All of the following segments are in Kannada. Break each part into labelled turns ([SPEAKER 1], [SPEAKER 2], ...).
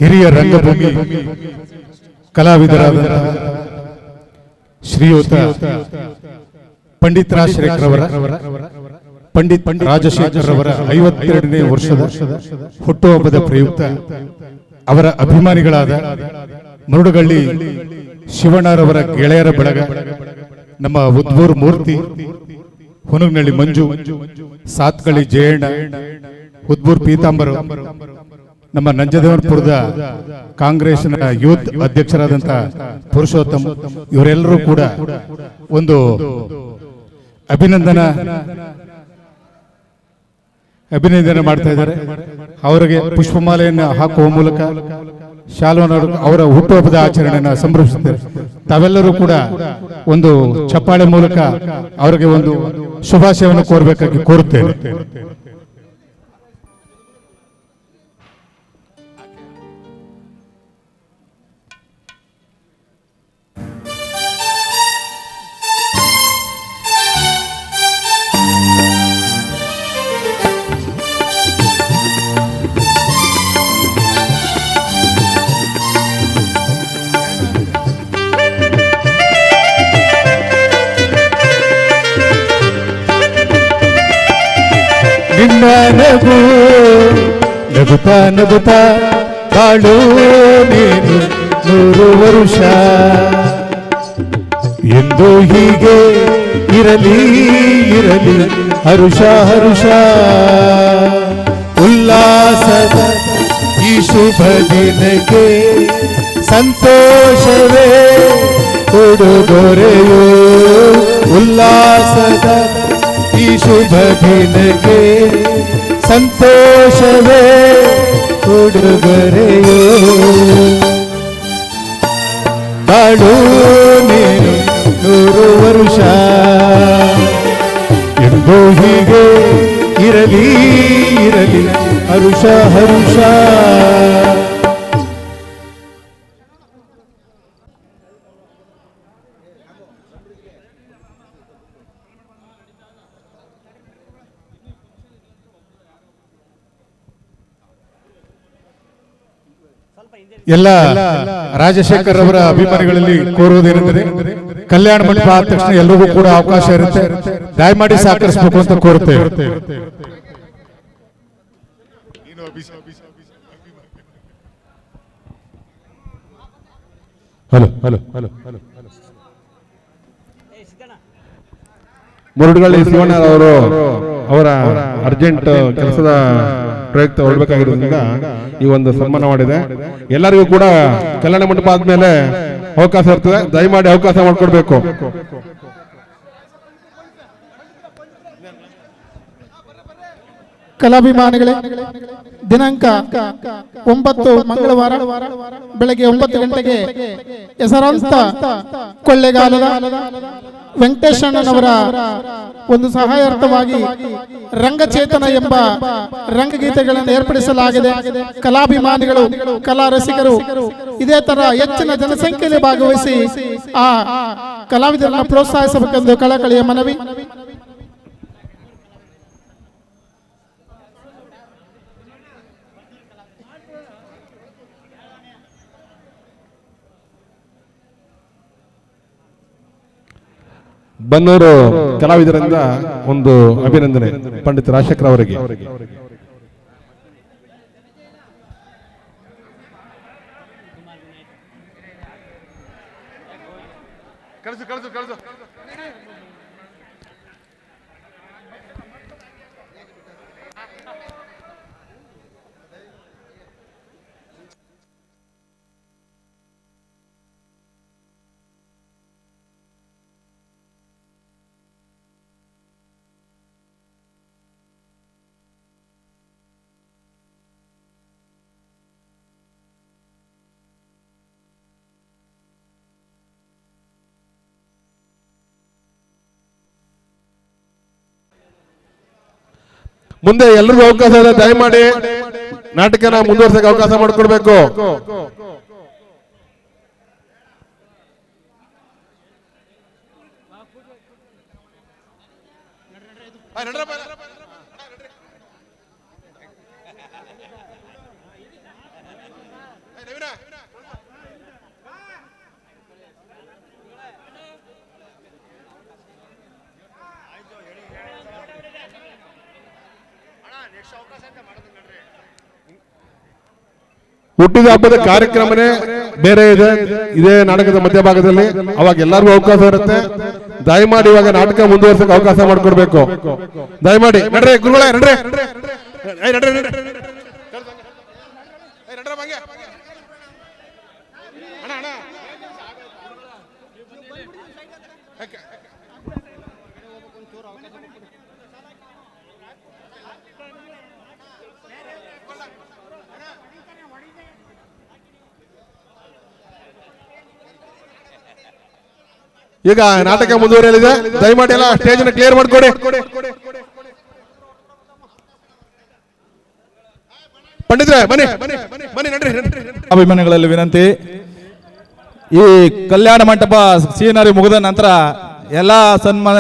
[SPEAKER 1] ಹಿರಿಯ ರಂಗಭೂಮಿ ಕಲಾವಿದರಾದ ಶ್ರೀಯುತ ಪಂಡಿತ್ ರಾಜಶೇಖರ್ ಪಂಡಿತ್ ರಾಜಶೇಖರ್ ಅವರ 52ನೇ ವರ್ಷದ ಹುಟ್ಟುಹಬ್ಬದ ಪ್ರಯುಕ್ತ ಅವರ ಅಭಿಮಾನಿಗಳಾದ ಮುರುಡಗಳ್ಳಿ ಶಿವಣ್ಣರವರ ಗೆಳೆಯರ ಬಳಗ, ನಮ್ಮ ಉದ್ಬೂರ್ ಮೂರ್ತಿ, ಹುನಗನಹಳ್ಳಿ ಮಂಜು, ಸಾತ್ಕಳ್ಳಿ ಜಯಣ್ಣ, ಉದ್ಬೂರ್ ಪೀತಾಂಬರ, ನಮ್ಮ ನಂಜದೇವರಪುರದ ಕಾಂಗ್ರೆಸ್ನ ಯೂತ್ ಅಧ್ಯಕ್ಷರಾದಂತಹ ಪುರುಷೋತ್ತಮ್, ಇವರೆಲ್ಲರೂ ಕೂಡ ಒಂದು ಅಭಿನಂದನೆ ಮಾಡ್ತಾ ಇದ್ದಾರೆ. ಅವರಿಗೆ ಪುಷ್ಪಮಾಲೆಯನ್ನು ಹಾಕುವ ಮೂಲಕ ಶಾಲ್ವನ ಅವರ ಹುಟ್ಟುಹಬ್ಬದ ಆಚರಣೆಯನ್ನು ಸಂಭ್ರಮಿಸುತ್ತಾರೆ. ತಾವೆಲ್ಲರೂ ಕೂಡ ಒಂದು ಚಪ್ಪಾಳೆ ಮೂಲಕ ಅವರಿಗೆ ಒಂದು ಶುಭಾಶಯವನ್ನು ಕೋರಬೇಕಾಗಿ ಕೋರುತ್ತೇನೆ. ನಿನ್ನ ನಗು ನಗುತ್ತಾ ನಗುತ್ತಾ ಬಾಳು ನೀನು 100 ವರುಷ ಎಂದು ಹೀಗೆ ಇರಲಿ ಇರಲಿ ಹರುಷ ಹರುಷ. ಉಲ್ಲಾಸದ ಈ ಶುಭ ದಿನಕ್ಕೆ ಸಂತೋಷವೇ ಉಡುಗೊರೆಯೋ. ಉಲ್ಲಾಸದ ಈ ಶುಭ ದಿನಕ್ಕೆ ಸಂತೋಷವೇ ಉಡುಗೊರೆಯೋ. ಬಾಳು ನೀನು 100 ವರುಷ ಎಂದು ಹೀಗೆ ಇರಲಿ ಇರಲಿ ಹರುಷ ಹರುಷ. ಎಲ್ಲ ರಾಜಶೇಖರ್ ಅವರ ಅಭಿಮಾನಿಗಳಲ್ಲಿ ಕೋರುವುದೇನೆಂದರೆ, ಕಲ್ಯಾಣ ಮಂಟಪ ಆದ ತಕ್ಷಣ ಎಲ್ಲರಿಗೂ ಕೂಡ ಅವಕಾಶ ಇರುತ್ತೆ, ದಯಮಾಡಿ ಸಹಕರಿಸಬೇಕು ಅಂತ ಕೋರುತ್ತೇವೆ. ಹಲೋ ಹಲೋ ಹಲೋ ಹಲೋ
[SPEAKER 2] ಮುರುಡಗಳ್ಳಿ ಶಿವಣ್ಣರವರು ಅವರ ಅರ್ಜೆಂಟ್ ಕೆಲಸದ ಪ್ರಯುಕ್ತ ಹೊರಡಬೇಕಾಗಿರೋದ್ರಿಂದ ಈ ಒಂದು ಸನ್ಮಾನ ಮಾಡಿದೆ. ಎಲ್ಲರಿಗೂ ಕೂಡ ಕಲ್ಯಾಣ ಮಂಟಪ ಆದ್ಮೇಲೆ ಅವಕಾಶ ಇರ್ತದೆ, ದಯಮಾಡಿ ಅವಕಾಶ ಮಾಡಿಕೊಡ್ಬೇಕು.
[SPEAKER 3] ಕಲಾಭಿಮಾನಿಗಳೇ, ದಿನಾಂಕ 9 ಮಂಗಳವಾರ ಬೆಳಗ್ಗೆ 9 ಗಂಟೆಗೆ ಹೆಸರಾಂತ ಕೊಳ್ಳೆಗಾಲದ ವೆಂಕಟೇಶಣ್ಣನವರ ಒಂದು ಸಹಾಯಾರ್ಥವಾಗಿ ರಂಗಚೇತನ ಎಂಬ ರಂಗಗೀತೆಗಳನ್ನು ಏರ್ಪಡಿಸಲಾಗಿದೆ. ಕಲಾಭಿಮಾನಿಗಳು, ಕಲಾ ರಸಿಕರು ಇದೇ ತರ ಹೆಚ್ಚಿನ ಜನಸಂಖ್ಯೆಯಲ್ಲಿ ಭಾಗವಹಿಸಿ ಆ ಕಲಾವಿದರನ್ನು ಪ್ರೋತ್ಸಾಹಿಸಬೇಕೆಂದು ಕಳಕಳಿಯ ಮನವಿ.
[SPEAKER 2] ಬನ್ನೂರು ಕಲಾವಿದರಿಂದ ಒಂದು ಅಭಿನಂದನೆ ಪಂಡಿತ್ ರಾಜಶೇಖರ್ ಅವರಿಗೆ. ಮುಂದೆ ಎಲ್ರಿಗೂ ಅವಕಾಶ ಇದೆ, ದಯಮಾಡಿ ನಾಟಕನ ಮುಂದುವರ್ಸಕ್ಕೆ ಅವಕಾಶ ಮಾಡಿಕೊಡ್ಬೇಕು. ಹುಟ್ಟಿದ ಹಬ್ಬದ ಕಾರ್ಯಕ್ರಮನೇ ಬೇರೆ ಇದೆ, ಇದೇ ನಾಟಕದ ಮಧ್ಯಭಾಗದಲ್ಲಿ. ಅವಾಗ ಎಲ್ಲರಿಗೂ ಅವಕಾಶ ಇರುತ್ತೆ. ದಯಮಾಡಿ ಇವಾಗ ನಾಟಕ ಮುಂದುವರ್ಸಕ್ಕೆ ಅವಕಾಶ ಮಾಡಿಕೊಡ್ಬೇಕು. ದಯಮಾಡಿ ನಡ್ರಿ ಗುರುಗಳೇ, ನಡ್ರಿ. ಈಗ ನಾಟಕ ಮುಂದುವರಿಯಲಿದೆ. ದಯಮಾಡಿ ಎಲ್ಲ ಸ್ಟೇಜ್ ಕ್ಲಿಯರ್ ಮಾಡ್ಕೊಡಿ. ಪಂಡಿತ್ರೆ ಬನ್ನಿ ಬನ್ನಿ, ನಡ್ರಿ.
[SPEAKER 4] ಅಭಿಮಾನಿಗಳಲ್ಲಿ ವಿನಂತಿ, ಈ ಕಲ್ಯಾಣ ಮಂಟಪ ಸೀನರಿ ಮುಗಿದ ನಂತರ ಎಲ್ಲ ಸನ್ಮಾನ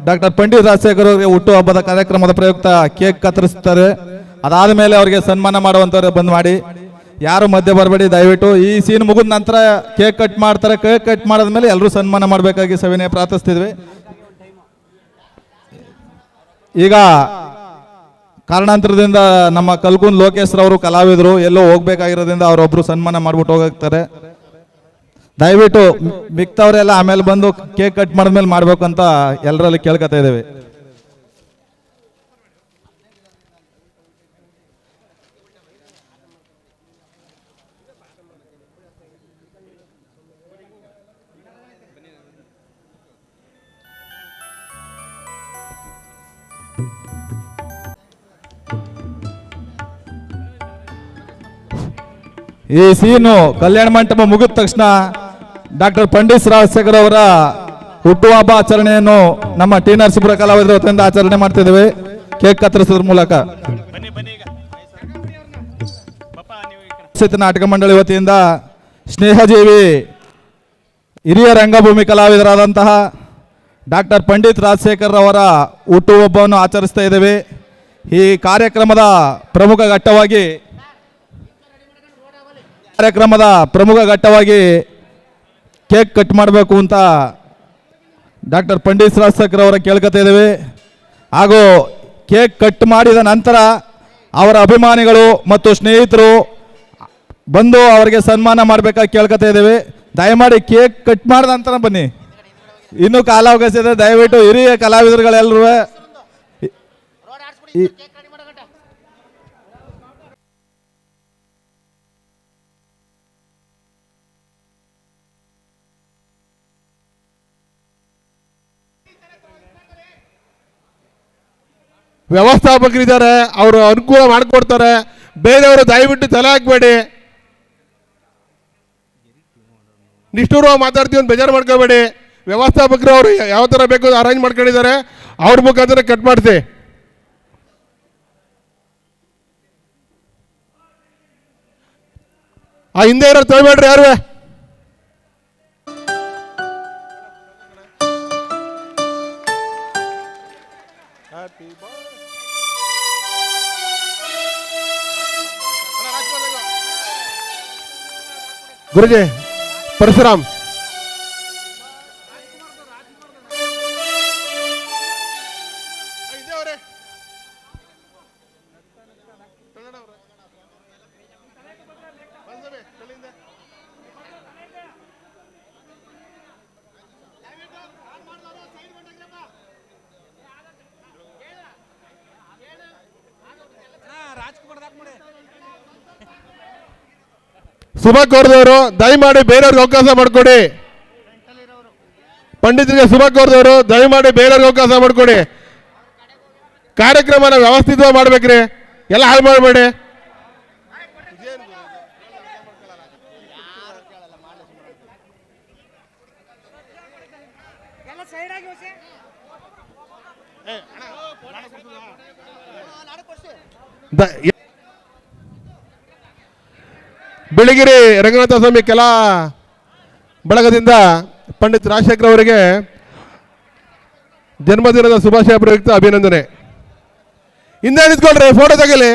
[SPEAKER 4] ಡಾಕ್ಟರ್ ಪಂಡಿತ್ ರಾಜಶೇಖರ್ ಅವರಿಗೆ ಹುಟ್ಟು ಹಬ್ಬದ ಕಾರ್ಯಕ್ರಮದ ಪ್ರಯುಕ್ತ ಕೇಕ್ ಕತ್ತರಿಸ್ತಾರೆ. ಅದಾದ ಮೇಲೆ ಅವರಿಗೆ ಸನ್ಮಾನ ಮಾಡುವಂತವ್ರು ಬಂದ್ ಮಾಡಿ, ಯಾರು ಮಧ್ಯೆ ಬರಬೇಡಿ ದಯವಿಟ್ಟು. ಈ ಸೀನ್ ಮುಗಿದ ನಂತರ ಕೇಕ್ ಕಟ್ ಮಾಡ್ತಾರೆ. ಕೇಕ್ ಕಟ್ ಮಾಡಿದ್ಮೇಲೆ ಎಲ್ಲರೂ ಸನ್ಮಾನ ಮಾಡಬೇಕಾಗಿ ಸವಿನಯ ಪ್ರಾರ್ಥಿಸ್ತಿದ್ವಿ. ಈಗ ಕಾರಣಾಂತರದಿಂದ ನಮ್ಮ ಕಲ್ಕುನ್ ಲೋಕೇಶ್ ಅವರು ಕಲಾವಿದರು ಎಲ್ಲೋ ಹೋಗ್ಬೇಕಾಗಿರೋದ್ರಿಂದ ಅವರೊಬ್ರು ಸನ್ಮಾನ ಮಾಡ್ಬಿಟ್ಟು ಹೋಗ್ತಾರೆ. ದಯವಿಟ್ಟು ಮಿಕ್ತವರೆಲ್ಲ ಆಮೇಲೆ ಬಂದು ಕೇಕ್ ಕಟ್ ಮಾಡಿದ್ಮೇಲೆ ಮಾಡ್ಬೇಕು ಅಂತ ಎಲ್ಲರಲ್ಲಿ ಕೇಳ್ಕೊತಾ ಇದ್ದೇವೆ. ಈ ಸೀನು ಕಲ್ಯಾಣ ಮಂಟಪ ಮುಗಿದ ತಕ್ಷಣ ಡಾಕ್ಟರ್ ಪಂಡಿತ್ ರಾಜಶೇಖರ್ ಅವರ ಹುಟ್ಟುಹಬ್ಬ ಆಚರಣೆಯನ್ನು ನಮ್ಮ ಟಿ ನರಸೀಪುರ ಕಲಾವಿದರ ವತಿಯಿಂದ ಆಚರಣೆ ಮಾಡ್ತಿದ್ದೇವೆ ಕೇಕ್ ಕತ್ತರಿಸೋದ್ರ ಮೂಲಕ. ನಾಟಕ ಮಂಡಳಿ ವತಿಯಿಂದ ಸ್ನೇಹಜೀವಿ ಹಿರಿಯ ರಂಗಭೂಮಿ ಕಲಾವಿದರಾದಂತಹ ಡಾಕ್ಟರ್ ಪಂಡಿತ್ ರಾಜಶೇಖರ್ ಅವರ ಹುಟ್ಟುಹಬ್ಬವನ್ನು ಆಚರಿಸ್ತಾ ಇದ್ದೇವೆ. ಈ ಕಾರ್ಯಕ್ರಮದ ಪ್ರಮುಖ ಘಟ್ಟವಾಗಿ ಕೇಕ್ ಕಟ್ ಮಾಡಬೇಕು ಅಂತ ಡಾಕ್ಟರ್ ಪಂಡಿತ್ ರಾಜಶೇಖರ್ ಅವರ ಕೇಳ್ಕೊತಾ ಇದ್ದೇವೆ. ಹಾಗೂ ಕೇಕ್ ಕಟ್ ಮಾಡಿದ ನಂತರ ಅವರ ಅಭಿಮಾನಿಗಳು ಮತ್ತು ಸ್ನೇಹಿತರು ಬಂದು ಅವರಿಗೆ ಸನ್ಮಾನ ಮಾಡಬೇಕಾಗಿ ಕೇಳ್ಕೊತಾ ಇದ್ದೇವೆ. ದಯಮಾಡಿ ಕೇಕ್ ಕಟ್ ಮಾಡಿದ ನಂತರ ಬನ್ನಿ, ಇನ್ನೂ ಕಾಲಾವಕಾಶ ಇದೆ. ದಯವಿಟ್ಟು ಹಿರಿಯ ಕಲಾವಿದರುಗಳೆಲ್ಲರೂ
[SPEAKER 2] ವ್ಯವಸ್ಥಾಪಕರಿದ್ದಾರೆ, ಅವರು ಅನುಕೂಲ ಮಾಡಿಕೊಡ್ತಾರೆ. ಬೇರೆಯವರು ದಯವಿಟ್ಟು ತಲೆ ಹಾಕಬೇಡಿ, ನಿಷ್ಠೂರವಾಗಿ ಮಾತಾಡ್ತೀವಿ ಅಂತ ಬೇಜಾರು ಮಾಡ್ಕೋಬೇಡಿ. ವ್ಯವಸ್ಥಾಪಕರು ಅವರು ಯಾವ ಥರ ಬೇಕು ಅರೇಂಜ್ ಮಾಡ್ಕೊಂಡಿದ್ದಾರೆ, ಅವ್ರ ಮುಖಾಂತರ ಕಟ್ ಮಾಡಿಸಿ. ಆ ಹಿಂದೆ ಇರೋರು ತೊಗೊಬೇಡ್ರಿ ಯಾರು. ಗುರುಜಿ ಪರಶುರಾಮ್ ಶುಭ ಕೋರಿದವರು ದಯಮಾಡಿ ಬೇರೆಯವ್ರಿಗೆ ಅವಕಾಶ ಮಾಡಿಕೊಡಿ. ಪಂಡಿತರಿಗೆ ಶುಭ ಕೋರಿದವರು ದಯಮಾಡಿ ಬೇರೆಯವ್ರಿಗೆ ಅವಕಾಶ ಮಾಡಿಕೊಡಿ. ಕಾರ್ಯಕ್ರಮನ ವ್ಯವಸ್ಥಿತವಾಗಿ ಮಾಡ್ಬೇಕ್ರಿ, ಎಲ್ಲ ಹಾಳು ಮಾಡಬೇಡಿ. ಬಿಳಿಗಿರಿ ರಂಗನಾಥ ಸ್ವಾಮಿ ಕೆಲ ಬಳಗದಿಂದ ಪಂಡಿತ್ ರಾಜಶೇಖರ್ ಅವರಿಗೆ ಜನ್ಮದಿನದ ಶುಭಾಶಯ ಪ್ರಯುಕ್ತ ಅಭಿನಂದನೆ. ಹಿಂದೆ ನಿಂತ್ಕೊಳ್ರಿ, ಫೋಟೋ ತೆಗಲಿ.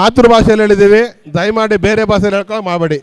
[SPEAKER 2] ಮಾತೃಭಾಷೆಯಲ್ಲಿ ಹೇಳಿದ್ದೀವಿ, ದಯಮಾಡಿ ಬೇರೆ ಭಾಷೆಯಲ್ಲಿ ಹೇಳ್ಕೊಂಡು ಮಾಡಬೇಡಿ.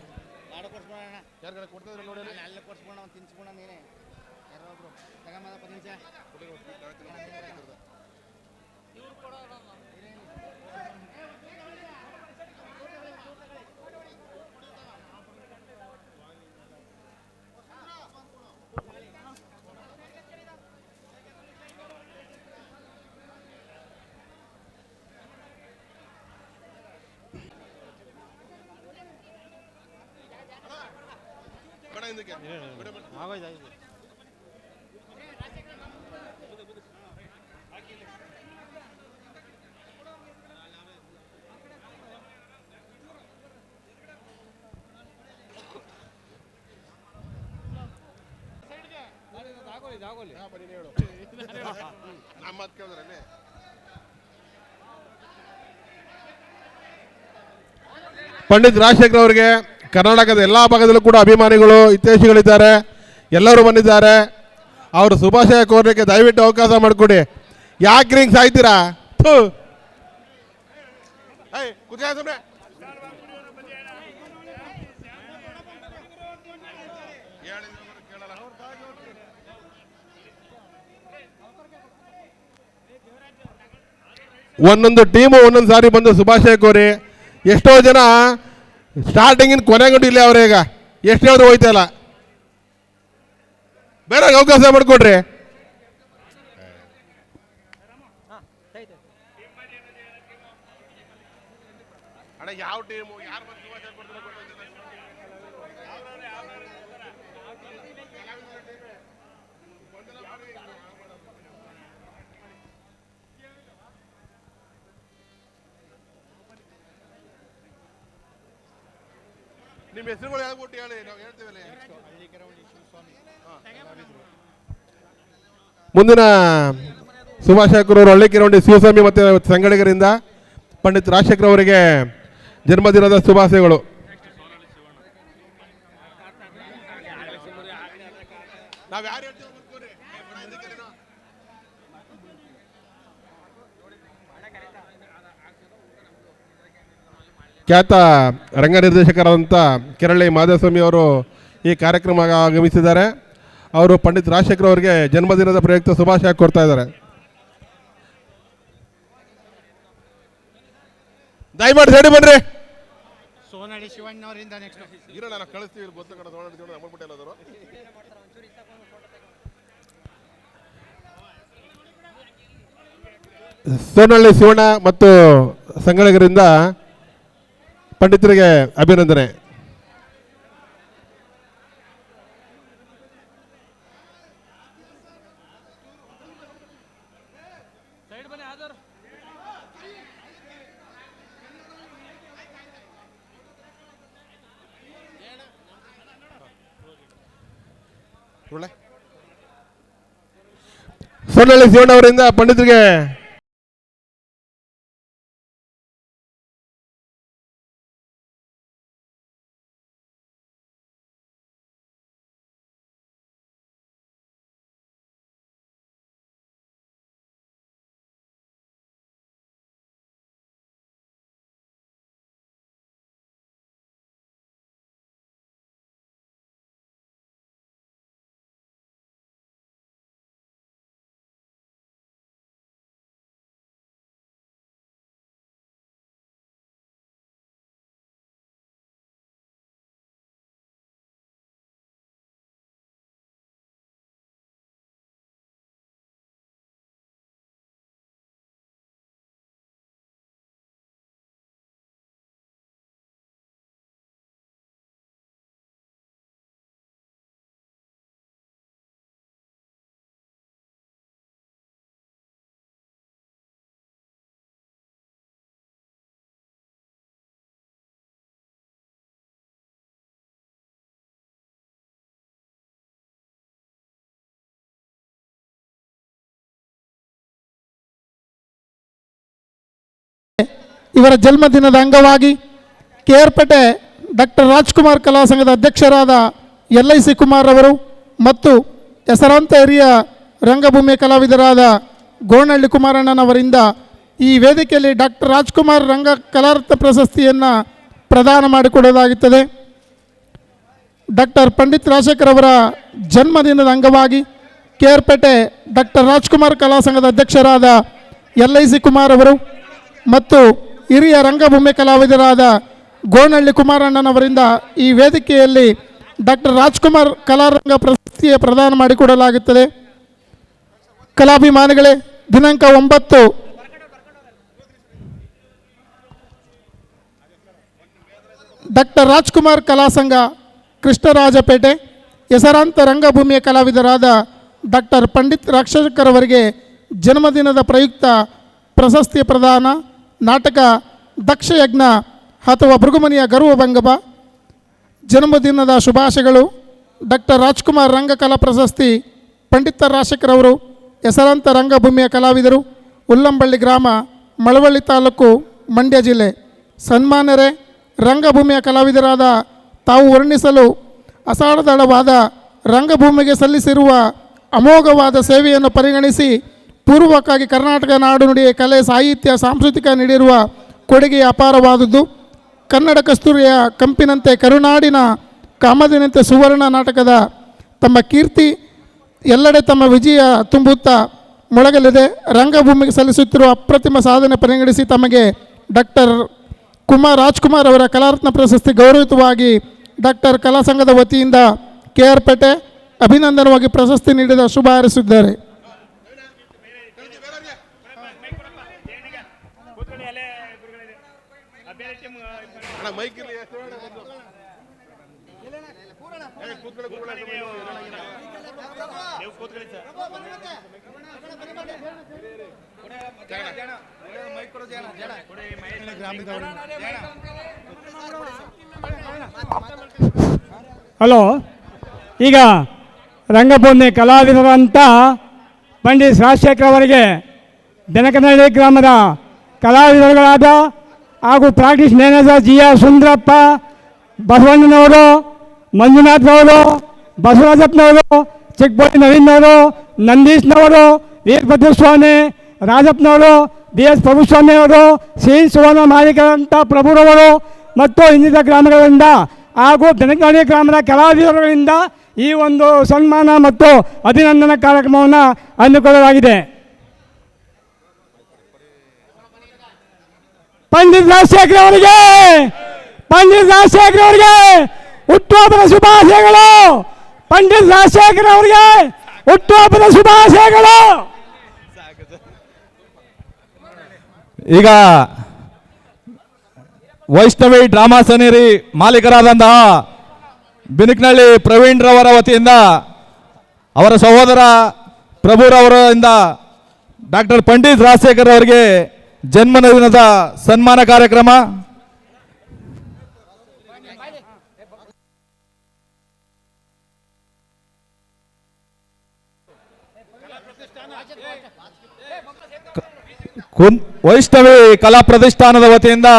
[SPEAKER 2] ಪಂಡಿತ್ ರಾಜಶೇಖರ್ ಅವರಿಗೆ ಕರ್ನಾಟಕದ ಎಲ್ಲ ಭಾಗದಲ್ಲೂ ಕೂಡ ಅಭಿಮಾನಿಗಳು ಹಿತೈಷಿಗಳಿದ್ದಾರೆ, ಎಲ್ಲರೂ ಬಂದಿದ್ದಾರೆ. ಅವರು ಶುಭಾಶಯ ಕೋರಲಿಕ್ಕೆ ದಯವಿಟ್ಟು ಅವಕಾಶ ಮಾಡಿಕೊಡಿ. ಯಾಕೆ ಹಿಂಗೆ ಸಾಯ್ತೀರಾ? ಒಂದೊಂದು ಟೀಮು ಒಂದೊಂದು ಸಾರಿ ಬಂದು ಶುಭಾಶಯ ಕೋರಿ. ಎಷ್ಟೋ ಜನ ಸ್ಟಾರ್ಟಿಂಗಿನ ಕೊನೆಗಂಡು ಇಲ್ಲೇ ಅವ್ರೆ. ಈಗ ಎಷ್ಟು ಹೇಳಿದ್ರು ಹೋಯ್ತಲ್ಲ, ಬೇರೆ ಅವಕಾಶ ಮಾಡಿಕೊಡ್ರಿ. ಯಾವ ಟೀಮು ಯಾರು ನಿಮ್ಮ ಹೆಸರುಗಳು ಹೇಳ್ಬಿಟ್ಟು ಹೇಳಿ, ನಾವು ಹೇಳ್ತೀವಲ್ಲ. ಮುಂದಿನ ಶುಭಾಶಯಕರು ಹಳ್ಳಿಕೆರವಂಡಿ ಶಿವಸ್ವಾಮಿ ಮತ್ತು ಸಂಗಡಿಗರಿಂದ ಪಂಡಿತ್ ರಾಜಶೇಖರ್ ಅವರಿಗೆ ಜನ್ಮದಿನದ ಶುಭಾಶಯಗಳು. ಖ್ಯಾತ ರಂಗ ನಿರ್ದೇಶಕರಾದಂಥ ಕೆರಳಿ ಮಾಧವಸ್ವಾಮಿ ಅವರು ಈ ಕಾರ್ಯಕ್ರಮ ಆಗಮಿಸಿದ್ದಾರೆ. ಅವರು ಪಂಡಿತ್ ರಾಜಶೇಖರ್ ಅವರಿಗೆ ಜನ್ಮದಿನದ ಪ್ರಯುಕ್ತ ಶುಭಾಶಯ ಕೋರ್ತಾ ಇದ್ದಾರೆ. ದಯಮಾಡಿ ಹೇಳಿ ಬನ್ರಿ.
[SPEAKER 5] ಸೋನಹಳ್ಳಿ ಶಿವಣ್ಣವರಿಂದ ನೆಕ್ಸ್ಟ್
[SPEAKER 2] ಇರೋಣ, ನಾವು ಕಳಿಸ್ತೀವಿ. ಗೊತ್ತು ಕಡೆ ಸೋನಹಳ್ಳಿ ಶಿವಣ್ಣ ಅಮರ್ಬಿಟ್ಟು ಎಲ್ಲಾದರೂ ಸೋನಹಳ್ಳಿ ಶಿವಣ್ಣ ಮತ್ತು ಸಂಗಳಿಗರಿಂದ ಪಂಡಿತರಿಗೆ ಅಭಿನಂದನೆ. ಸೋನಹಳ್ಳಿ ಶಿವಣ್ಣ ಅವರಿಂದ ಪಂಡಿತರಿಗೆ
[SPEAKER 3] ಇವರ ಜನ್ಮದಿನದ ಅಂಗವಾಗಿ ಕೇರ್ಪೇಟೆ ಡಾಕ್ಟರ್ ರಾಜ್ಕುಮಾರ್ ಕಲಾ ಸಂಘದ ಅಧ್ಯಕ್ಷರಾದ LIC ಕುಮಾರ್ ಅವರು ಮತ್ತು ಹೆಸರಾಂತ ಹಿರಿಯ ರಂಗಭೂಮಿ ಕಲಾವಿದರಾದ ಗೋಣಹಳ್ಳಿ ಕುಮಾರಣ್ಣನವರಿಂದ ಈ ವೇದಿಕೆಯಲ್ಲಿ ಡಾಕ್ಟರ್ ರಾಜ್ಕುಮಾರ್ ರಂಗ ಕಲಾರತ್ನ ಪ್ರಶಸ್ತಿಯನ್ನು ಪ್ರದಾನ ಮಾಡಿಕೊಡಲಾಗುತ್ತದೆ. ಡಾಕ್ಟರ್ ಪಂಡಿತ್ ರಾಜಶೇಖರ್ ಅವರ ಜನ್ಮದಿನದ ಅಂಗವಾಗಿ ಕೇರ್ಪೇಟೆ ಡಾಕ್ಟರ್ ರಾಜ್ಕುಮಾರ್ ಕಲಾ ಸಂಘದ ಅಧ್ಯಕ್ಷರಾದ LIC ಕುಮಾರ್ ಅವರು ಮತ್ತು ಹಿರಿಯ ರಂಗಭೂಮಿ ಕಲಾವಿದರಾದ ಗೋನಹಳ್ಳಿ ಕುಮಾರಣ್ಣನವರಿಂದ ಈ ವೇದಿಕೆಯಲ್ಲಿ ಡಾಕ್ಟರ್ ರಾಜ್ಕುಮಾರ್ ಕಲಾರಂಗ ಪ್ರಶಸ್ತಿಯ ಪ್ರದಾನ ಮಾಡಿಕೊಡಲಾಗುತ್ತದೆ. ಕಲಾಭಿಮಾನಿಗಳೇ, ದಿನಾಂಕ 9 ಡಾಕ್ಟರ್ ರಾಜ್ಕುಮಾರ್ ಕಲಾ ಸಂಘ ಕೃಷ್ಣರಾಜಪೇಟೆ ಹೆಸರಾಂತ ರಂಗಭೂಮಿಯ ಕಲಾವಿದರಾದ ಡಾಕ್ಟರ್ ಪಂಡಿತ್ ರಾಜಶೇಖರ್ ಅವರಿಗೆ ಜನ್ಮದಿನದ ಪ್ರಯುಕ್ತ ಪ್ರಶಸ್ತಿ ಪ್ರದಾನ, ನಾಟಕ ದಕ್ಷಯಜ್ಞ ಅಥವಾ ಭೃಗುಮನಿಯ ಗರ್ವಭಂಗಮ, ಜನ್ಮದಿನದ ಶುಭಾಶಯಗಳು. ಡಾಕ್ಟರ್ ರಾಜ್ಕುಮಾರ್ ರಂಗಕಲಾ ಪ್ರಶಸ್ತಿ ಪಂಡಿತ ರಾಜಶೇಖರ್ ಅವರು ಹೆಸರಾಂತ ರಂಗಭೂಮಿಯ ಕಲಾವಿದರು, ಉಲ್ಲಂಬಳ್ಳಿ ಗ್ರಾಮ, ಮಳವಳ್ಳಿ ತಾಲೂಕು, ಮಂಡ್ಯ ಜಿಲ್ಲೆ. ಸನ್ಮಾನ್ಯರೇ, ರಂಗಭೂಮಿಯ ಕಲಾವಿದರಾದ ತಾವು ವರ್ಣಿಸಲು ಅಸಾಧಾರಣವಾದ ರಂಗಭೂಮಿಗೆ ಸಲ್ಲಿಸಿರುವ ಅಮೋಘವಾದ ಸೇವೆಯನ್ನು ಪರಿಗಣಿಸಿ ಪೂರ್ವಕವಾಗಿ ಕರ್ನಾಟಕ ನಾಡು ನುಡಿ ಕಲೆ ಸಾಹಿತ್ಯ ಸಾಂಸ್ಕೃತಿಕ ನೀಡಿರುವ ಕೊಡುಗೆ ಅಪಾರವಾದುದು. ಕನ್ನಡ ಕಸ್ತೂರಿಯ ಕಂಪಿನಂತೆ ಕರುನಾಡಿನ ಕಾಮದಿನಂತೆ ಸುವರ್ಣ ನಾಟಕದ ತಮ್ಮ ಕೀರ್ತಿ ಎಲ್ಲೆಡೆ ತಮ್ಮ ವಿಜಯ ತುಂಬುತ್ತಾ ಮೊಳಗಲಿದೆ. ರಂಗಭೂಮಿಗೆ ಸಲ್ಲಿಸುತ್ತಿರುವ ಅಪ್ರತಿಮ ಸಾಧನೆ ಪರಿಗಣಿಸಿ ತಮಗೆ ಡಾಕ್ಟರ್ ರಾಜ್ಕುಮಾರ್ ಅವರ ಕಲಾರತ್ನ ಪ್ರಶಸ್ತಿ ಗೌರವಿತವಾಗಿ ಡಾಕ್ಟರ್ ಕಲಾ ಸಂಘದ ವತಿಯಿಂದ KR ಪೇಟೆ ಅಭಿನಂದನವಾಗಿ ಪ್ರಶಸ್ತಿ ನೀಡಿದ ಶುಭ ಹಾರೈಸಿದ್ದಾರೆ.
[SPEAKER 6] ಹಲೋ, ಈಗ ರಂಗಭೂಮಿ ಕಲಾವಿದರಂತ ಪಂಡಿತ್ ರಾಜಶೇಖರ್ ಅವರಿಗೆ ಬೆನಕನಹಳ್ಳಿ ಗ್ರಾಮದ ಕಲಾವಿದರುಗಳಾದ ಹಾಗೂ ಪ್ರಾಕ್ಟೀಸ್ ಮ್ಯಾನೇಜರ್ GR ಸುಂದರಪ್ಪ, ಬಸವಣ್ಣನವರು, ಮಂಜುನಾಥ್ನವರು, ಬಸವರಾಜಪ್ಪನವರು, ಚಿಕ್ಕಬೋಳಿ ನವೀನ್ನವರು, ನಂದೀಶ್ನವರು, ವೀರಭದ್ರಸ್ವಾಮಿ, ರಾಜಪ್ಪನವರು, BS ಪ್ರಭುಸ್ವಾಮಿಯವರು, ಸಿ ಸುವರ್ಣ ಮಾಲೀಕರಂಥ ಪ್ರಭುರವರು ಮತ್ತು ಇನ್ನಿತ ಗ್ರಾಮಗಳಿಂದ ಹಾಗೂ ಬೆನಕನಹಳ್ಳಿ ಗ್ರಾಮದ ಕಲಾವಿದರುಗಳಿಂದ ಈ ಒಂದು ಸನ್ಮಾನ ಮತ್ತು ಅಭಿನಂದನಾ ಕಾರ್ಯಕ್ರಮವನ್ನು ಹಮ್ಮಿಕೊಳ್ಳಲಾಗಿದೆ. ಪಂಡಿತ್ ರಾಜಶೇಖರ್ ಅವರಿಗೆ ಹುಟ್ಟುಹಬ್ಬದ ಶುಭಾಶಯಗಳು. ಪಂಡಿತ್ ರಾಜಶೇಖರ್ ಅವರಿಗೆ ಹುಟ್ಟುಹಬ್ಬದ ಶುಭಾಶಯಗಳು.
[SPEAKER 4] ಈಗ ವೈಷ್ಣವಿ ಡ್ರಾಮಾ ಸನೇರಿ ಮಾಲೀಕರಾದಂತಹ ಬೆನಕನಹಳ್ಳಿ ಪ್ರವೀಣ್ ರವರ ವತಿಯಿಂದ ಅವರ ಸಹೋದರ ಪ್ರಭುರವರಿಂದ ಡಾಕ್ಟರ್ ಪಂಡಿತ್ ರಾಜಶೇಖರ್ ಅವರಿಗೆ ಜನ್ಮದಿನದ ಸನ್ಮಾನ ಕಾರ್ಯಕ್ರಮ. ವೈಷ್ಣವಿ ಕಲಾ ಪ್ರತಿಷ್ಠಾನದ ವತಿಯಿಂದ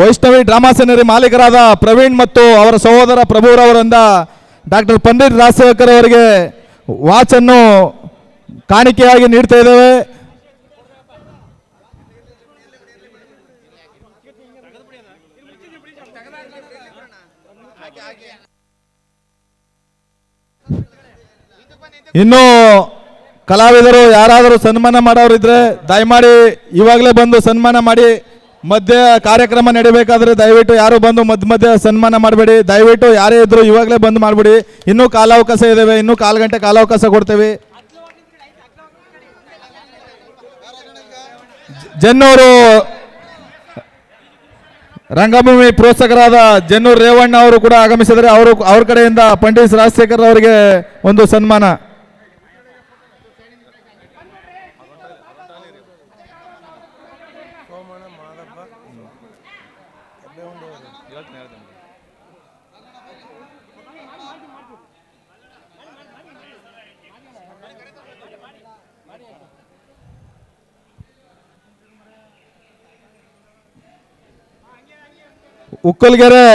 [SPEAKER 4] ವೈಷ್ಣವಿ ಡ್ರಾಮಾ ಸನೇರಿ ಮಾಲೀಕರಾದ ಪ್ರವೀಣ್ ಮತ್ತು ಅವರ ಸಹೋದರ ಪ್ರಭುರವರಿಂದ ಡಾಕ್ಟರ್ ಪಂಡಿತ್ ರಾಜಶೇಖರ್ ಅವರಿಗೆ ವಾಚನ್ನು ಕಾಣಿಕೆಯಾಗಿ ನೀಡ್ತಾ ಇದ್ದೇವೆ. ಇನ್ನು ಕಲಾವಿದರು ಯಾರಾದರೂ ಸನ್ಮಾನ ಮಾಡೋರಿದ್ರೆ ದಯಮಾಡಿ ಇವಾಗಲೇ ಬಂದು ಸನ್ಮಾನ ಮಾಡಿ. ಮಧ್ಯೆ ಕಾರ್ಯಕ್ರಮ ನಡೀಬೇಕಾದ್ರೆ ದಯವಿಟ್ಟು ಯಾರು ಬಂದು ಮಧ್ಯೆ ಸನ್ಮಾನ ಮಾಡಬೇಡಿ. ದಯವಿಟ್ಟು ಯಾರೇ ಇದ್ರು ಇವಾಗಲೇ ಬಂದು ಮಾಡಬೇಡಿ. ಇನ್ನೂ ಕಾಲಾವಕಾಶ ಇದ್ದೇವೆ, ಇನ್ನೂ 1/4 ಗಂಟೆ ಕಾಲಾವಕಾಶ ಕೊಡ್ತೇವೆ. ಜನ್ನೂರು ರಂಗಭೂಮಿ ಪ್ರೋತ್ಸಾಹಕರಾದ ಜನ್ನೂರು ರೇವಣ್ಣ ಅವರು ಕೂಡ ಆಗಮಿಸಿದರೆ ಅವ್ರ ಕಡೆಯಿಂದ ಪಂಡಿತ್ ರಾಜಶೇಖರ್ ಅವರಿಗೆ ಒಂದು ಸನ್ಮಾನ. ಉಕ್ಕಲ್ಗೆರೆ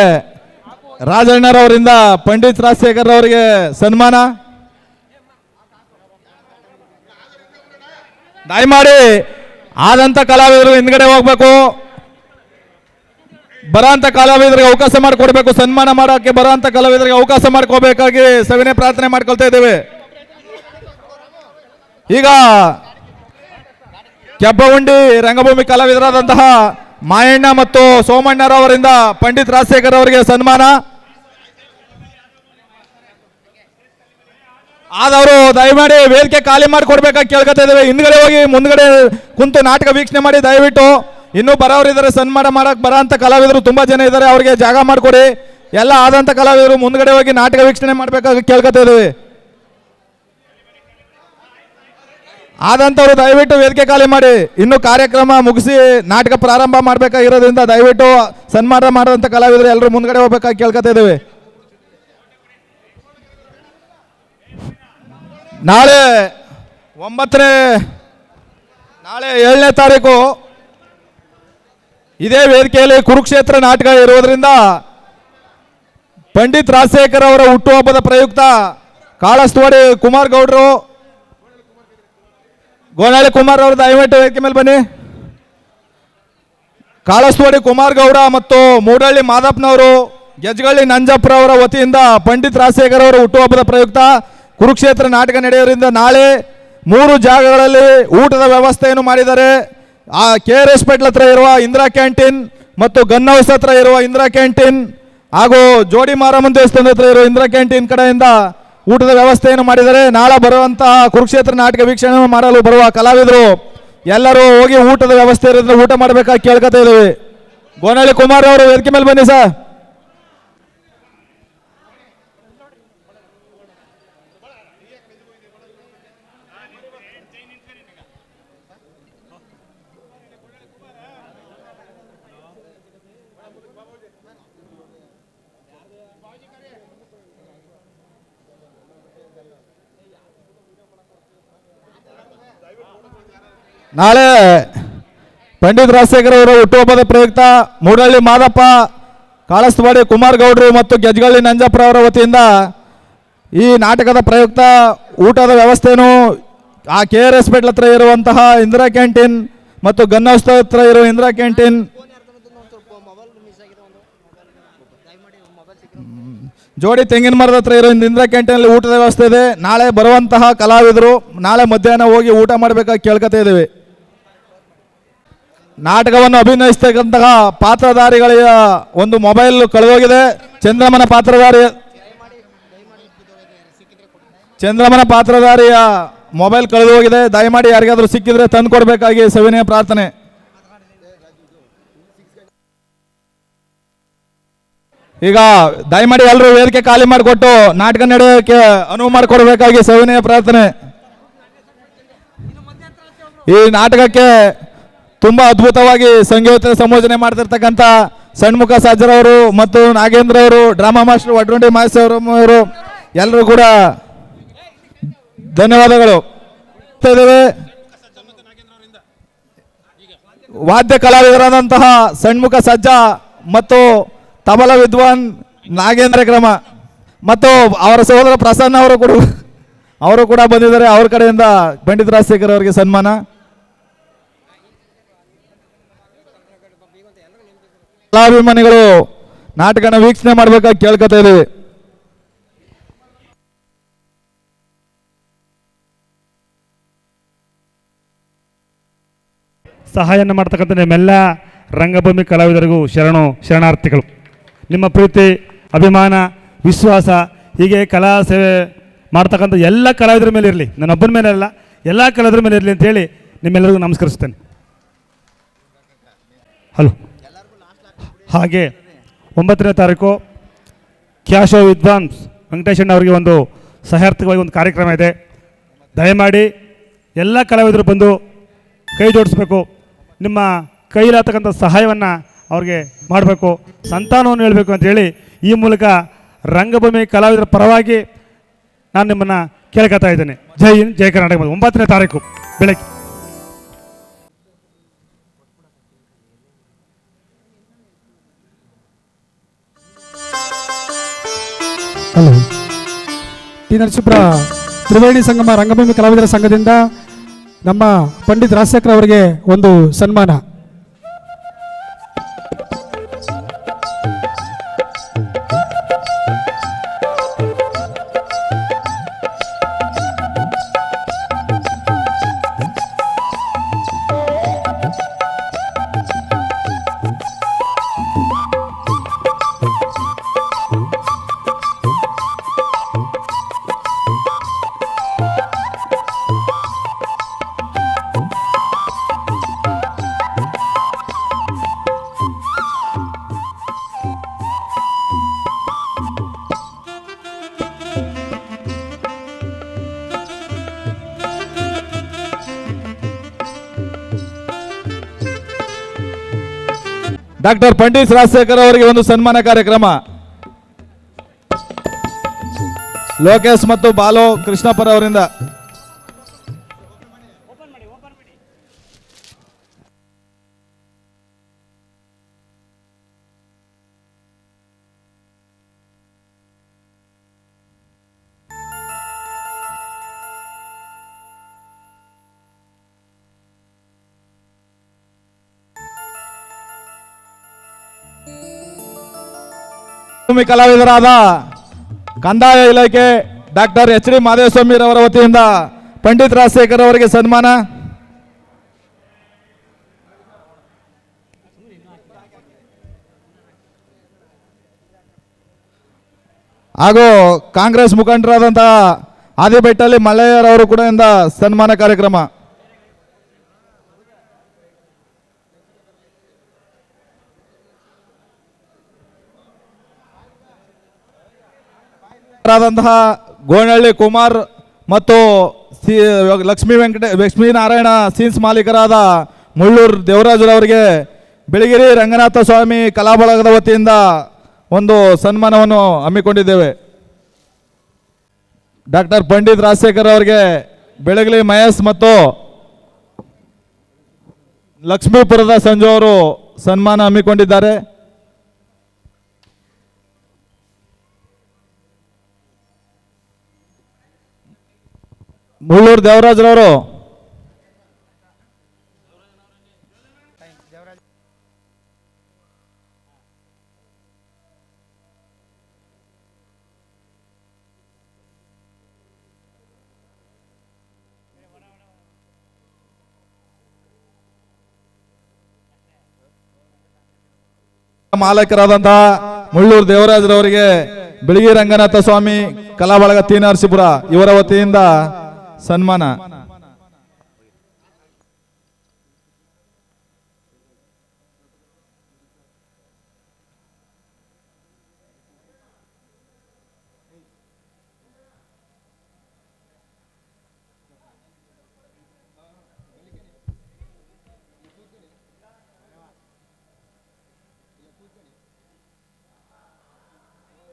[SPEAKER 4] ರಾಜಣ್ಣರವರಿಂದ ಪಂಡಿತ್ ರಾಜಶೇಖರ್ ಅವರಿಗೆ ಸನ್ಮಾನ. ದಯಮಾಡಿ ಆದಂಥ ಕಲಾವಿದರು ಹಿಂದ್ಗಡೆ ಹೋಗ್ಬೇಕು. ಬರೋಂಥ ಕಲಾವಿದರಿಗೆ ಅವಕಾಶ ಮಾಡಿಕೊಡ್ಬೇಕು, ಸನ್ಮಾನ ಮಾಡೋಕ್ಕೆ ಬರೋಂಥ ಕಲಾವಿದರಿಗೆ ಅವಕಾಶ ಮಾಡ್ಕೋಬೇಕಾಗಿ ಸವಿನಯ ಪ್ರಾರ್ಥನೆ ಮಾಡ್ಕೊಳ್ತಾ ಇದ್ದೇವೆ. ಈಗ ಕೆಬ್ಬಗುಂಡಿ ರಂಗಭೂಮಿ ಕಲಾವಿದರಾದಂತಹ ಮಾಯಣ್ಣ ಮತ್ತು ಸೋಮಣ್ಣರವರಿಂದ ಪಂಡಿತ್ ರಾಜಶೇಖರ್ ಅವರಿಗೆ ಸನ್ಮಾನ. ಆದವರು ದಯಮಾಡಿ ವೇದಿಕೆ ಖಾಲಿ ಮಾಡಿ ಕೊಡ್ಬೇಕಾಗಿ ಕೇಳ್ಕೊತಾ ಇದ್ದೇವೆ. ಹಿಂದ್ಗಡೆ ಹೋಗಿ ಮುಂದ್ಗಡೆ ಕುಂತು ನಾಟಕ ವೀಕ್ಷಣೆ ಮಾಡಿ ದಯವಿಟ್ಟು. ಇನ್ನೂ ಬರೋರಿದ್ದಾರೆ, ಸನ್ಮಾನ ಮಾಡಕ್ ಬರೋ ಅಂತ ಕಲಾವಿದರು ತುಂಬಾ ಜನ ಇದ್ದಾರೆ, ಅವರಿಗೆ ಜಾಗ ಮಾಡಿಕೊಡಿ. ಎಲ್ಲ ಆದಂತ ಕಲಾವಿದರು ಮುಂದ್ಗಡೆ ಹೋಗಿ ನಾಟಕ ವೀಕ್ಷಣೆ ಮಾಡ್ಬೇಕಾಗಿ ಕೇಳ್ಕೊತಾ ಇದ್ದೇವೆ. ಆದಂತವ್ರು ದಯವಿಟ್ಟು ವೇದಿಕೆ ಖಾಲಿ ಮಾಡಿ. ಇನ್ನು ಕಾರ್ಯಕ್ರಮ ಮುಗಿಸಿ ನಾಟಕ ಪ್ರಾರಂಭ ಮಾಡಬೇಕಾಗಿರೋದ್ರಿಂದ ದಯವಿಟ್ಟು ಸನ್ಮಾನ ಮಾಡುವಂತ ಕಲಾವಿದರು ಎಲ್ಲರೂ ಮುಂದ್ಗಡೆ ಹೋಗ್ಬೇಕಾಗಿ ಕೇಳ್ಕೊತಾ ಇದ್ದೇವೆ. ನಾಳೆ 7ನೇ ತಾರೀಕು ಇದೇ ವೇದಿಕೆಯಲ್ಲಿ ಕುರುಕ್ಷೇತ್ರ ನಾಟಕ ಇರುವುದರಿಂದ ಪಂಡಿತ್ ರಾಜಶೇಖರ್ ಅವರ ಹುಟ್ಟುಹಬ್ಬದ ಪ್ರಯುಕ್ತ ಕಾಳಸ್ತವಾಡಿ ಕುಮಾರ್ ಗೌಡರು, ಗೋನಾಳಿ ಕುಮಾರ್ ಅವರು ದಯವಿಟ್ಟು ವೇದಿಕೆ ಮೇಲೆ ಬನ್ನಿ. ಕಾಳಸ್ತವಾಡಿ ಕುಮಾರ್ ಗೌಡ ಮತ್ತು ಮೂಡಹಳ್ಳಿ ಮಾದಪ್ಪನವರು, ಗೆಜ್ಗಳ್ಳಿ ನಂಜಪ್ಪರವರ ವತಿಯಿಂದ ಪಂಡಿತ್ ರಾಜಶೇಖರ್ ಅವರ ಹುಟ್ಟುಹಬ್ಬದ ಪ್ರಯುಕ್ತ ಕುರುಕ್ಷೇತ್ರ ನಾಟಕ ನಡೆಯೋದ್ರಿಂದ ನಾಳೆ 3 ಜಾಗಗಳಲ್ಲಿ ಊಟದ ವ್ಯವಸ್ಥೆಯನ್ನು ಮಾಡಿದ್ದಾರೆ. ಆ KRS ಪೇಟ್ಲ ಹತ್ರ ಇರುವ ಇಂದಿರಾ ಕ್ಯಾಂಟೀನ್ ಮತ್ತು ಗನ್ ಹೌಸ್ ಹತ್ರ ಇರುವ ಇಂದಿರಾ ಕ್ಯಾಂಟೀನ್ ಹಾಗೂ ಜೋಡಿ ಮಾರಮ್ಮನ ದೇವಸ್ಥಾನದ ಹತ್ರ ಇರುವ ಇಂದಿರಾ ಕ್ಯಾಂಟೀನ್ ಕಡೆಯಿಂದ ಊಟದ ವ್ಯವಸ್ಥೆಯನ್ನು ಮಾಡಿದ್ದಾರೆ. ನಾಳೆ ಬರುವಂತಹ ಕುರುಕ್ಷೇತ್ರ ನಾಟಕ ವೀಕ್ಷಣೆ ಮಾಡಲು ಬರುವ ಕಲಾವಿದರು ಎಲ್ಲರೂ ಹೋಗಿ ಊಟದ ವ್ಯವಸ್ಥೆ ಇರೋದ್ರಿಂದ ಊಟ ಮಾಡಬೇಕಾಗಿ ಕೇಳ್ಕೊತಾ ಇದ್ದೀವಿ. ಗೋನಹಳ್ಳಿ ಕುಮಾರ್ ಅವರು ವೇದಿಕೆ ಮೇಲೆ ಬನ್ನಿ ಸರ್. ನಾಳೆ ಪಂಡಿತ್ ರಾಜಶೇಖರ್ ಅವರ ಹುಟ್ಟುಹಬ್ಬದ ಪ್ರಯುಕ್ತ ಮೂಡಹಳ್ಳಿ ಮಾದಪ್ಪ, ಕಾಳಸ್ತವಾಡಿ ಕುಮಾರ್ ಗೌಡ್ರು ಮತ್ತು ಗೆಜ್ಗಳ್ಳಿ ನಂಜಪ್ಪರ ಅವರ ವತಿಯಿಂದ ಈ ನಾಟಕದ ಪ್ರಯುಕ್ತ ಊಟದ ವ್ಯವಸ್ಥೆಯನ್ನು ಆ KRS ಪೇಟ್ಲ ಹತ್ರ ಇರುವಂತಹ ಇಂದಿರಾ ಕ್ಯಾಂಟೀನ್ ಮತ್ತು ಗನ್ ಹೌಸ್ ಹತ್ರ ಇರುವ ಇಂದಿರಾ ಕ್ಯಾಂಟೀನ್, ಜೋಡಿ ತೆಂಗಿನ ಮರದ ಹತ್ರ ಇರೋ ಇಂದಿರಾ ಕ್ಯಾಂಟೀನಲ್ಲಿ ಊಟದ ವ್ಯವಸ್ಥೆ ಇದೆ. ನಾಳೆ ಬರುವಂತಹ ಕಲಾವಿದರು ನಾಳೆ ಮಧ್ಯಾಹ್ನ ಹೋಗಿ ಊಟ ಮಾಡಬೇಕಾಗಿ ಕೇಳ್ಕೊತಾ ಇದ್ದೀವಿ. ನಾಟಕವನ್ನು ಅಭಿನಯಿಸ್ತಕ್ಕಂತಹ ಪಾತ್ರಧಾರಿಗಳ ಒಂದು ಮೊಬೈಲ್ ಕಳೆದೋಗಿದೆ. ಚಂದ್ರಮನ ಪಾತ್ರಧಾರಿಯ ಮೊಬೈಲ್ ಕಳೆದು ಹೋಗಿದೆ. ದಯಮಾಡಿ ಯಾರಿಗಾದ್ರೂ ಸಿಕ್ಕಿದ್ರೆ ತಂದು ಕೊಡಬೇಕಾಗಿ ಸವಿನಯ ಪ್ರಾರ್ಥನೆ. ಈಗ ದಯಮಾಡಿ ಎಲ್ಲರೂ ವೇದಿಕೆ ಖಾಲಿ ಮಾಡಿಕೊಟ್ಟು ನಾಟಕ ನಡೆಯೋಕೆ ಅನುವು ಮಾಡಿಕೊಡ್ಬೇಕಾಗಿ ಸವಿನಯ ಪ್ರಾರ್ಥನೆ. ಈ ನಾಟಕಕ್ಕೆ ತುಂಬಾ ಅದ್ಭುತವಾಗಿ ಸಂಗೀತ ಸಂಯೋಜನೆ ಮಾಡ್ತಿರ್ತಕ್ಕಂಥ ಸಣ್ಮುಖ ಸಾಜರವರು ಮತ್ತು ನಾಗೇಂದ್ರ ಅವರು, ಡ್ರಾಮಾ ಮಾಸ್ಟರ್ ವಡ್ರುಂಡಿ ಮಾಸ್ಟರ್ ಅವರು ಎಲ್ಲರೂ ಕೂಡ ಧನ್ಯವಾದಗಳು. ವಾದ್ಯ ಕಲಾವಿದರಾದಂತಹ ಸಣ್ಮುಖ ಸಜ್ಜ ಮತ್ತು ತಬಲ ವಿದ್ವಾನ್ ನಾಗೇಂದ್ರ ಕ್ರಮ ಮತ್ತು ಅವರ ಸಹೋದರ ಪ್ರಸನ್ನ ಅವರು ಕೂಡ ಬಂದಿದ್ದಾರೆ. ಅವ್ರ ಕಡೆಯಿಂದ ಪಂಡಿತ್ ರಾಜಶೇಖರ್ ಅವರಿಗೆ ಸನ್ಮಾನ. ಕಲಾಭಿಮಾನಿಗಳು ನಾಟಕನ ವೀಕ್ಷಣೆ ಮಾಡಬೇಕಾಗಿ ಕೇಳ್ಕೊತಾ ಇದ್ದೀವಿ.
[SPEAKER 6] ಸಹಾಯನ ಮಾಡ್ತಕ್ಕಂಥ ನಿಮ್ಮೆಲ್ಲ ರಂಗಭೂಮಿ ಕಲಾವಿದರಿಗೂ ಶರಣಾರ್ಥಿಗಳು. ನಿಮ್ಮ ಪ್ರೀತಿ, ಅಭಿಮಾನ, ವಿಶ್ವಾಸ ಹೀಗೆ ಕಲಾ ಸೇವೆ ಮಾಡ್ತಕ್ಕಂಥ ಎಲ್ಲ ಕಲಾವಿದರ ಮೇಲೆ ಇರಲಿ, ನನ್ನೊಬ್ಬನ ಮೇಲೆ ಅಲ್ಲ, ಎಲ್ಲ ಕಲಾವಿದರ ಮೇಲೆ ಇರಲಿ ಅಂತೇಳಿ ನಿಮ್ಮೆಲ್ಲರಿಗೂ ನಮಸ್ಕರಿಸ್ತೇನೆ. ಹಲೋ. ಹಾಗೆ 9ನೇ ತಾರೀಕು ಕ್ಯಾಶೋ ವಿದ್ವಾಂಸ್ ವೆಂಕಟೇಶಣ್ಣ ಅವರಿಗೆ ಒಂದು ಸಹಾರ್ಥಕವಾಗಿ ಒಂದು ಕಾರ್ಯಕ್ರಮ ಇದೆ. ದಯಮಾಡಿ ಎಲ್ಲ ಕಲಾವಿದರು ಬಂದು ಕೈ ಜೋಡಿಸ್ಬೇಕು. ನಿಮ್ಮ ಕೈಲಾತಕ್ಕಂಥ ಸಹಾಯವನ್ನು ಅವ್ರಿಗೆ ಮಾಡಬೇಕು, ಸಂತಾನವನ್ನು ಹೇಳಬೇಕು ಅಂತೇಳಿ ಈ ಮೂಲಕ ರಂಗಭೂಮಿ ಕಲಾವಿದರ ಪರವಾಗಿ ನಾನು ನಿಮ್ಮನ್ನು ಕೇಳ್ಕೊತಾ ಇದ್ದೇನೆ. ಜೈ ಹಿಂದ್, ಜೈ ಕರ್ನಾಟಕ. 9ನೇ ತಾರೀಕು ಬೆಳಗ್ಗೆ.
[SPEAKER 3] ಹಲೋ. ಟಿ ನರಸೀಪುರ ತ್ರಿವೇಣಿ ಸಂಗಮ ರಂಗಭೂಮಿ ಕಲಾವಿದರ ಸಂಘದಿಂದ ನಮ್ಮ ಪಂಡಿತ್ ರಾಜಶೇಖರ್ ಅವರಿಗೆ ಒಂದು ಸನ್ಮಾನ.
[SPEAKER 4] ಡಾಕ್ಟರ್ ಪಂಡಿತ್ ರಾಜಶೇಖರ್ ಅವರಿಗೆ ಒಂದು ಸನ್ಮಾನ ಕಾರ್ಯಕ್ರಮ. ಲೋಕೇಶ್ ಮತ್ತು ಬಾಲು ಕೃಷ್ಣಪ್ಪರ್ ಅವರಿಂದ. ಭೂಮಿ ಕಲಾವಿದರಾದ ಕಂದಾಯ ಇಲಾಖೆ ಡಾಕ್ಟರ್ ಎಚ್ ಡಿ ಮಾದೇವಸ್ವಾಮಿ ಅವರ ವತಿಯಿಂದ ಪಂಡಿತ್ ರಾಜಶೇಖರ್ ಅವರಿಗೆ ಸನ್ಮಾನ. ಹಾಗೂ ಕಾಂಗ್ರೆಸ್ ಮುಖಂಡರಾದಂತಹ ಆದಿಬೆಟ್ಟಲ್ಲಿ ಮಲ್ಲಯ್ಯರವರು ಕೂಡ ಇಂದ ಸನ್ಮಾನ ಕಾರ್ಯಕ್ರಮ. ರಾದಂತಹ ಗೋನಹಳ್ಳಿ ಕುಮಾರ್ ಮತ್ತು ಲಕ್ಷ್ಮೀನಾರಾಯಣ ಸೀನ್ಸ್ ಮಾಲೀಕರಾದ ಮುಳ್ಳೂರು ದೇವರಾಜರವರಿಗೆ ಬೆಳಗಿರಿ ರಂಗನಾಥ ಸ್ವಾಮಿ ಕಲಾ ಬಳಗದ ವತಿಯಿಂದ ಒಂದು ಸನ್ಮಾನವನ್ನು ಹಮ್ಮಿಕೊಂಡಿದ್ದೇವೆ. ಡಾಕ್ಟರ್ ಪಂಡಿತ್ ರಾಜಶೇಖರ್ ಅವರಿಗೆ ಬೆಳಗಲಿ ಮಹೇಶ್ ಮತ್ತು ಲಕ್ಷ್ಮೀಪುರದ ಸಂಜು ಅವರು ಸನ್ಮಾನ ಹಮ್ಮಿಕೊಂಡಿದ್ದಾರೆ. ಮುಳ್ಳೂರು ದೇವರಾಜರವರು ಮಾಲಕರಾದಂತಹ ಮುಳ್ಳೂರು ದೇವರಾಜರವರಿಗೆ ಬೆಳಗಿ ರಂಗನಾಥ ಸ್ವಾಮಿ ಕಲಾ ಬಳಗ ತೀನರಸೀಪುರ ಇವರ ವತಿಯಿಂದ ಸನ್ಮಾನ.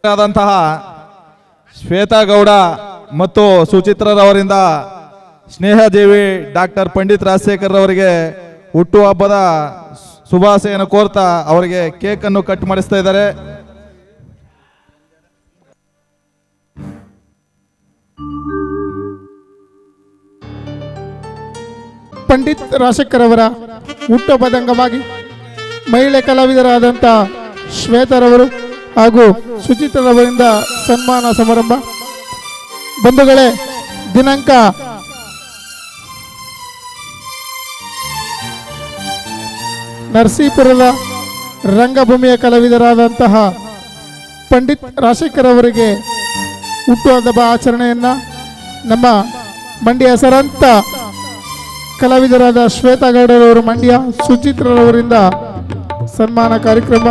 [SPEAKER 4] ಆದಂತಹ ಶ್ವೇತಾ ಗೌಡ ಮತ್ತು ಸುಚಿತ್ರರವರಿಂದ ಸ್ನೇಹಜೀವಿ ಡಾಕ್ಟರ್ ಪಂಡಿತ್ ರಾಜಶೇಖರ್ ಅವರಿಗೆ ಹುಟ್ಟುಹಬ್ಬದ ಶುಭಾಶಯನ್ನು ಕೋರ್ತಾ ಅವರಿಗೆ ಕೇಕ್ ಅನ್ನು ಕಟ್ ಮಾಡಿಸ್ತಾ ಇದ್ದಾರೆ.
[SPEAKER 3] ಪಂಡಿತ್ ರಾಜಶೇಖರ್ ಅವರ ಹುಟ್ಟುಹಬ್ಬದ ಅಂಗವಾಗಿ ಮಹಿಳೆ ಕಲಾವಿದರಾದಂಥ ಶ್ವೇತರವರು ಹಾಗೂ ಸುಚಿತ್ರರವರಿಂದ ಸನ್ಮಾನ ಸಮಾರಂಭ. ಬಂಧುಗಳೇ, ದಿನಾಂಕ ನರಸೀಪುರದ ರಂಗಭೂಮಿಯ ಕಲಾವಿದರಾದಂತಹ ಪಂಡಿತ್ ರಾಜಶೇಖರ್ ಅವರಿಗೆ ಹುಟ್ಟುಹಬ್ಬ ಆಚರಣೆಯನ್ನು ನಮ್ಮ ಮಂಡ್ಯ ಹೆಸರಾಂತ ಕಲಾವಿದರಾದ ಶ್ವೇತಾ ಗೌಡರವರು ಮಂಡ್ಯ ಸುಚಿತ್ರರವರಿಂದ ಸನ್ಮಾನ ಕಾರ್ಯಕ್ರಮ.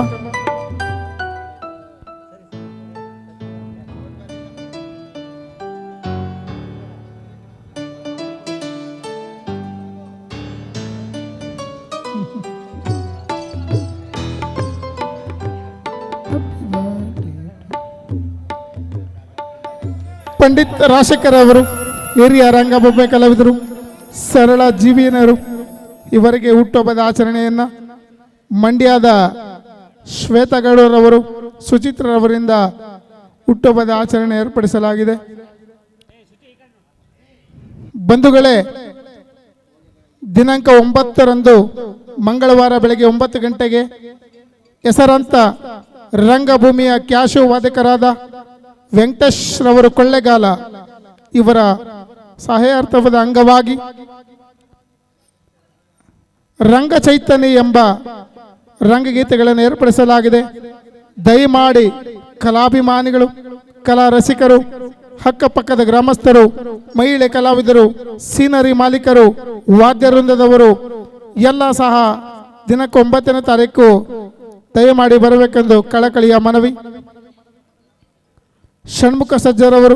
[SPEAKER 3] ಪಂಡಿತ್ ರಾಜಶೇಖರ್ ಅವರು ಹಿರಿಯ ರಂಗಭೂಮಿ ಕಲಾವಿದರು, ಸರಳ ಜೀವಿಯನರು. ಇವರಿಗೆ ಹುಟ್ಟುಹಬ್ಬದ ಆಚರಣೆಯನ್ನು ಮಂಡ್ಯದ ಶ್ವೇತಗೌಡರವರು ಸುಚಿತ್ರರವರಿಂದ ಹುಟ್ಟುಹಬ್ಬದ ಆಚರಣೆ ಏರ್ಪಡಿಸಲಾಗಿದೆ. ಬಂಧುಗಳೇ, ದಿನಾಂಕ 9ರಂದು ಮಂಗಳವಾರ ಬೆಳಗ್ಗೆ 9 ಗಂಟೆಗೆ ಹೆಸರಾಂತ ರಂಗಭೂಮಿಯ ಕ್ಯಾಶು ವಾದಕರಾದ ವೆಂಕಟೇಶ್ ರವರು ಕೊಳ್ಳೆಗಾಲ ಇವರ ಸಹಾಯಾರ್ಥದ ಅಂಗವಾಗಿ ರಂಗ ಚೈತನ್ಯ ಎಂಬ ರಂಗಗೀತೆಗಳನ್ನು ಏರ್ಪಡಿಸಲಾಗಿದೆ. ದಯಮಾಡಿ ಕಲಾಭಿಮಾನಿಗಳು, ಕಲಾ ರಸಿಕರು, ಅಕ್ಕಪಕ್ಕದ ಗ್ರಾಮಸ್ಥರು, ಮಹಿಳೆ ಕಲಾವಿದರು, ಸೀನರಿ ಮಾಲೀಕರು, ವಾದ್ಯ ವೃಂದದವರು ಎಲ್ಲ ಸಹ ದಿನಾಂಕ 9ನೇ ತಾರೀಕು ದಯಮಾಡಿ ಬರಬೇಕೆಂದು ಕಳಕಳಿಯ ಮನವಿ. ಷಣ್ಮುಖ ಸಜ್ಜರವರು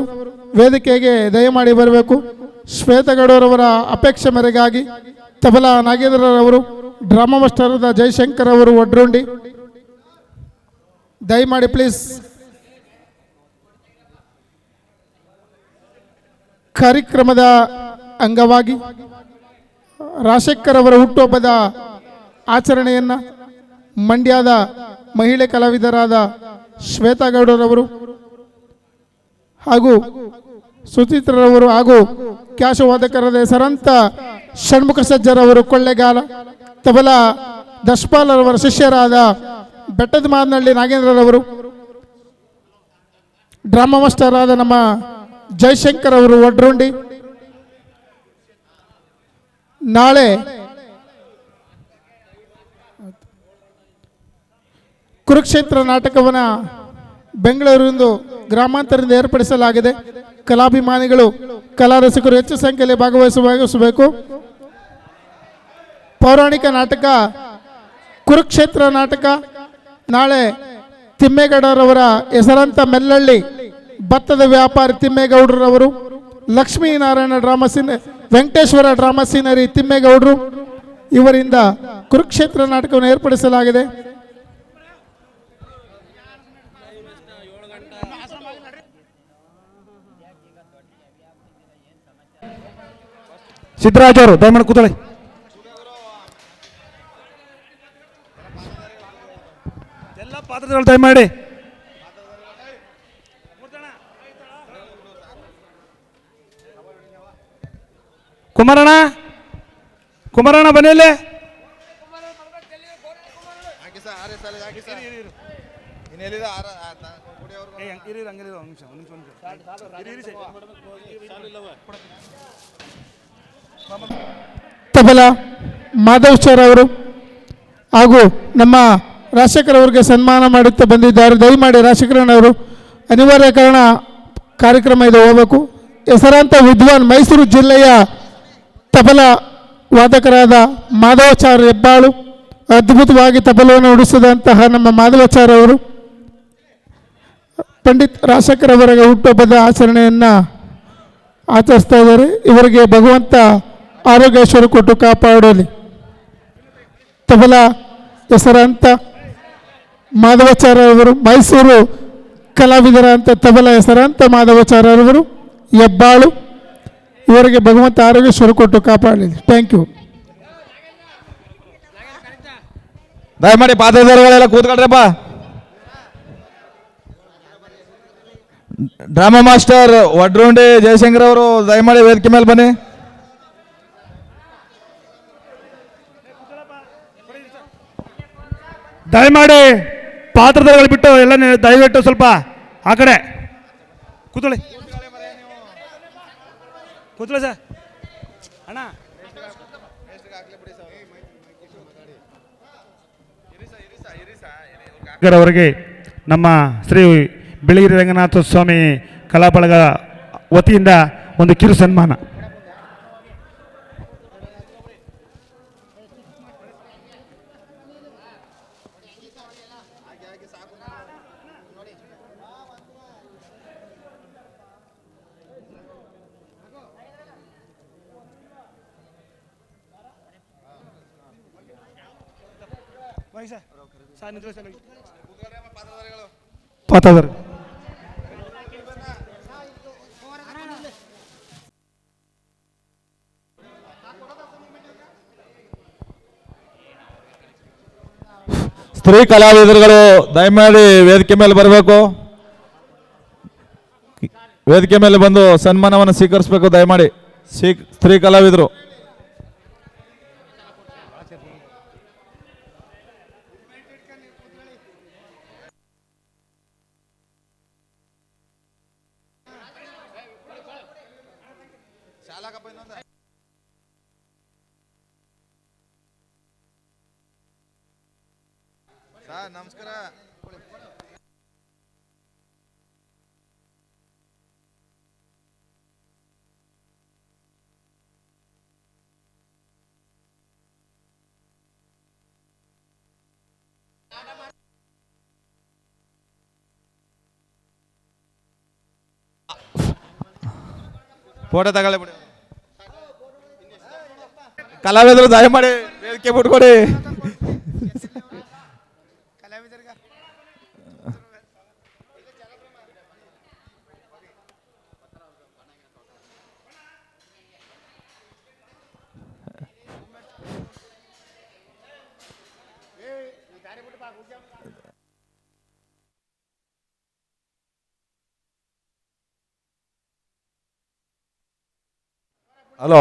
[SPEAKER 3] ವೇದಿಕೆಗೆ ದಯಮಾಡಿ ಬರಬೇಕು. ಶ್ವೇತಗೌಡರವರ ಅಪೇಕ್ಷೆ ಮೇರೆಗಾಗಿ ತಬಲಾ ನಾಗೇಂದ್ರರವರು, ಡ್ರಾಮಾ ಮಾಸ್ಟರ್ ಜಯಶಂಕರ್ ಅವರು ಒಡ್ರುಂಡಿ, ದಯಮಾಡಿ ಪ್ಲೀಸ್. ಕಾರ್ಯಕ್ರಮದ ಅಂಗವಾಗಿ ರಾಜಶೇಖರ್ ಅವರ ಹುಟ್ಟುಹಬ್ಬದ ಆಚರಣೆಯನ್ನು ಮಂಡ್ಯದ ಮಹಿಳೆ ಕಲಾವಿದರಾದ ಶ್ವೇತಾ ಗೌಡರವರು ಹಾಗೂ ಸುಚಿತ್ರರವರು ಹಾಗೂ ಕ್ಯಾಶವಾದಕರಾದ ಹೆಸರಂತ ಷಣ್ಮುಖ ಸಜ್ಜರವರು ಕೊಳ್ಳೆಗಾಲ, ತಬಲಾ ದಶಪಾಲರವರ ಶಿಷ್ಯರಾದ ಬೆಟ್ಟದ ಮಾದನಹಳ್ಳಿ ನಾಗೇಂದ್ರರವರು, ಡ್ರಾಮಾ ಮಾಸ್ಟರ್ ಆದ ನಮ್ಮ ಜಯಶಂಕರ್ ಅವರು ಒಡ್ರುಂಡಿ, ನಾಳೆ ಕುರುಕ್ಷೇತ್ರ ನಾಟಕವನ್ನು ಬೆಂಗಳೂರಿನಿಂದ ಗ್ರಾಮಾಂತರದಿಂದ ಏರ್ಪಡಿಸಲಾಗಿದೆ. ಕಲಾಭಿಮಾನಿಗಳು ಕಲಾರಸಿಕರು ಹೆಚ್ಚು ಸಂಖ್ಯೆಯಲ್ಲಿ ಭಾಗವಹಿಸಬೇಕು. ಪೌರಾಣಿಕ ನಾಟಕ ಕುರುಕ್ಷೇತ್ರ ನಾಟಕ ನಾಳೆ ತಿಮ್ಮೇಗೌಡರವರ ಹೆಸರಂತ ಮೆಲ್ಲಳ್ಳಿ ಭತ್ತದ ವ್ಯಾಪಾರಿ ತಿಮ್ಮೇಗೌಡರವರು, Lakshminarayana drama Venkateshwara drama scenery ತಿಮ್ಮೇಗೌಡರು ಇವರಿಂದ ಕುರುಕ್ಷೇತ್ರ ನಾಟಕವನ್ನು ಏರ್ಪಡಿಸಲಾಗಿದೆ.
[SPEAKER 6] ಸಿದ್ದರಾಜ್ ಅವರು ದಯಮಾಡಿ ಕೂತಳಿ. ಎಲ್ಲ ಪಾತ್ರಗಳು ದಯಮಾಡಿ. ಕುಮಾರಣ್ಣ, ಕುಮಾರಣ್ಣ ಬನ್ನಿಲ್ಲಿ.
[SPEAKER 3] ತಬಲಾ ಮಾಧವ್ ಸರ್ ಅವರು ಹಾಗೂ ನಮ್ಮ ರಾಜಶೇಖರ್ ಅವರಿಗೆ ಸನ್ಮಾನ ಮಾಡುತ್ತಾ ಬಂದಿದ್ದಾರೆ. ದಯಮಾಡಿ ರಾಜಶೇಖರನವರು ಅನಿವಾರ್ಯ ಕಾರಣ ಕಾರ್ಯಕ್ರಮ ಇದು ಹೋಗಬೇಕು. ಹೆಸರಾಂತ ವಿದ್ವಾನ್ ಮೈಸೂರು ಜಿಲ್ಲೆಯ ತಬಲಾ ವಾದಕರಾದ ಮಾಧವಾಚಾರ್ಯ ಹೆಬ್ಬಾಳು, ಅದ್ಭುತವಾಗಿ ತಬಲವನ್ನು ನುಡಿಸಿದಂತಹ ನಮ್ಮ ಮಾಧವಾಚಾರ್ಯ ಅವರು ಪಂಡಿತ್ ರಾಜಶೇಖರ್ ಅವರ ಹುಟ್ಟುಹಬ್ಬದ ಆಚರಣೆಯನ್ನು ಆಚರಿಸ್ತಾ ಇದ್ದಾರೆ. ಇವರಿಗೆ ಭಗವಂತ ಆರೋಗ್ಯೇಶ್ವರ ಕೊಟ್ಟು ಕಾಪಾಡಲಿ. ತಬಲಾ ಹೆಸರಾಂತ ಮಾಧವಾಚಾರ್ಯರವರು, ಮೈಸೂರು ಕಲಾವಿದರ ಅಂತ ತಬಲಾ ಹೆಸರಾಂತ ಮಾಧವಾಚಾರ್ಯರವರು ಹೆಬ್ಬಾಳು, ಇವರಿಗೆ ಭಗವಂತ ಆರೋಗ್ಯೇಶ್ವರ ಕೊಟ್ಟು ಕಾಪಾಡಲಿ. Thank you.
[SPEAKER 4] ದಯಮಾಡಿ ಪಾತ್ರಧಾರಿಗಳೆಲ್ಲ ಕೂತ್ಕೊಳ್ರಪ್ಪ. ಡ್ರಾಮಾ ಮಾಸ್ಟರ್ ವಡ್ರುಂಡಿ ಜಯಶಂಕರ್ ಅವರು ದಯಮಾಡಿ ವೇದಿಕೆ ಮೇಲೆ ಬನ್ನಿ.
[SPEAKER 6] ದಯಮಾಡಿ ಪಾತ್ರಧಾರಿಗಳು ಬಿಟ್ಟು ಎಲ್ಲ ದಯವಿಟ್ಟು ಸ್ವಲ್ಪ ಆ ಕಡೆ ಕೂತಳಿ. ಕೂತಳಿ ಸರ್. ಅಣ್ಣ ಅವರಿಗೆ ನಮ್ಮ ಶ್ರೀ ಬಿಳಿಗಿರಿ ರಂಗನಾಥ ಸ್ವಾಮಿ ಕಲಾ ಬಳಗ ವತಿಯಿಂದ ಒಂದು ಕಿರು ಸನ್ಮಾನ. ಪಾತ್ರಧಾರಿ
[SPEAKER 4] ಸ್ತ್ರೀ ಕಲಾವಿದರುಗಳು ದಯಮಾಡಿ ವೇದಿಕೆ ಮೇಲೆ ಬರಬೇಕು. ವೇದಿಕೆ ಮೇಲೆ ಬಂದು ಸನ್ಮಾನವನ್ನು ಸ್ವೀಕರಿಸಬೇಕು. ದಯಮಾಡಿ ಸ್ತ್ರೀ ಕಲಾವಿದರು.
[SPEAKER 7] ನಮಸ್ಕಾರ.
[SPEAKER 4] ಫೋಟೋ ತಗೊಳ್ಳಿ ಬಿಡಿ. ಕಲಾವಿದರು ದಯಮಾಡಿ ವೇದಿಕೆ ಬಿಟ್ಕೊಡಿ. ಹಲೋ,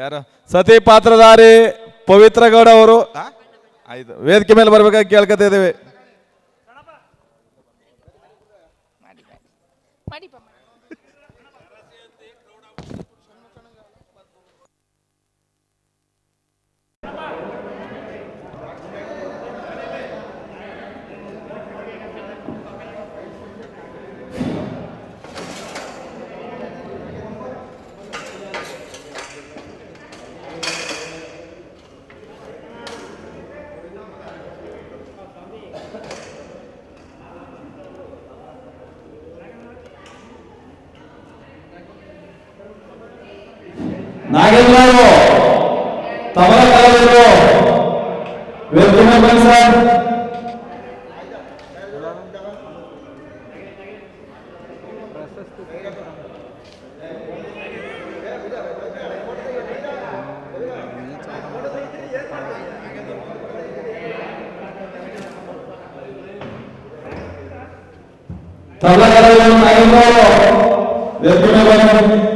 [SPEAKER 4] ಯಾರು ಸತಿ ಪಾತ್ರಧಾರಿ ಪವಿತ್ರ ಗೌಡ ಅವರು ಆಯ್ತು, ವೇದಿಕೆ ಮೇಲೆ ಬರ್ಬೇಕಾಗಿ ಕೇಳ್ಕೊತಾ ಇದ್ದೇವೆ. ನಾಗೇಂದ್ರ ತಬಲ ಕಲಾವಿದರು ವೇದಿಕೆ ಮೇಲೆ ಬನ್ನಿ ಸರ್. ತಬಲ ಕಲಾವಿದರು ನಾಗೇಂದ್ರ ವೇದಿಕೆ ಮೇಲೆ ಬನ್ನಿ.